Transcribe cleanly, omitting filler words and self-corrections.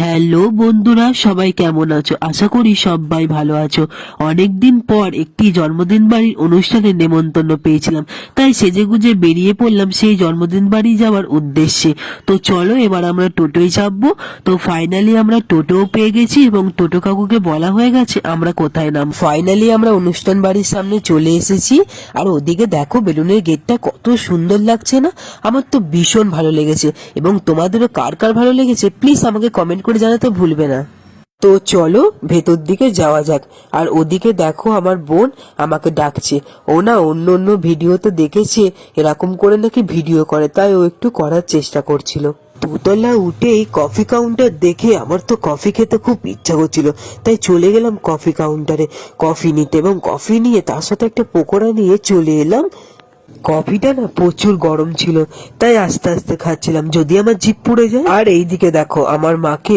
Hello বন্ধুরা, সবাই কেমন আছো? আশা করি সবাই ভালো আছো। অনেকদিন পর একটি জন্মদিন বাড়ির অনুষ্ঠানে নেমন্তন্ন পেয়েছিলাম, তাই সেজেগুজে বেরিয়ে পড়লাম সেই জন্মদিন বাড়ি যাওয়ার উদ্দেশ্যে। তো চলো এবার আমরা টোটোয় চাপবো। তো ফাইনালি আমরা টোটোও পেয়ে গেছি এবং টোটো কাকুকে বলা হয়ে গেছে আমরা কোথায় নাম। ফাইনালি আমরা অনুষ্ঠান বাড়ির সামনে চলে এসেছি। আর ওদিকে দেখো বেলুনের গেটটা কত সুন্দর লাগছে না? আমার তো ভীষণ ভালো লেগেছে, এবং তোমাদেরও কার কার ভালো লেগেছে প্লিজ আমাকে কমেন্ট করে জানাতে ভুলবে না। তো চলো ভেতর দিকে যাওয়া যাক। আর ওদিকে দেখো আমার বোন আমাকে ডাকছে। ও না অন্য অন্য ভিডিওতে দেখেছে এরকম করে নাকি ভিডিও করে, তাই ও একটু করার চেষ্টা করছিল। দোতলা উঠেই কফি কাউন্টার দেখে আমার তো কফি খেতে খুব ইচ্ছা করছিল, তাই চলে গেলাম কফি কাউন্টারে কফি নিতে, এবং কফি নিয়ে তার সাথে একটা পকোড়া নিয়ে চলে এলাম। কফিটা না প্রচুর গরম ছিল, তাই আস্তে আস্তে খাচ্ছিলাম যদি আমার জিভ পুড়ে যায়। আর এইদিকে দেখো আমার মাকে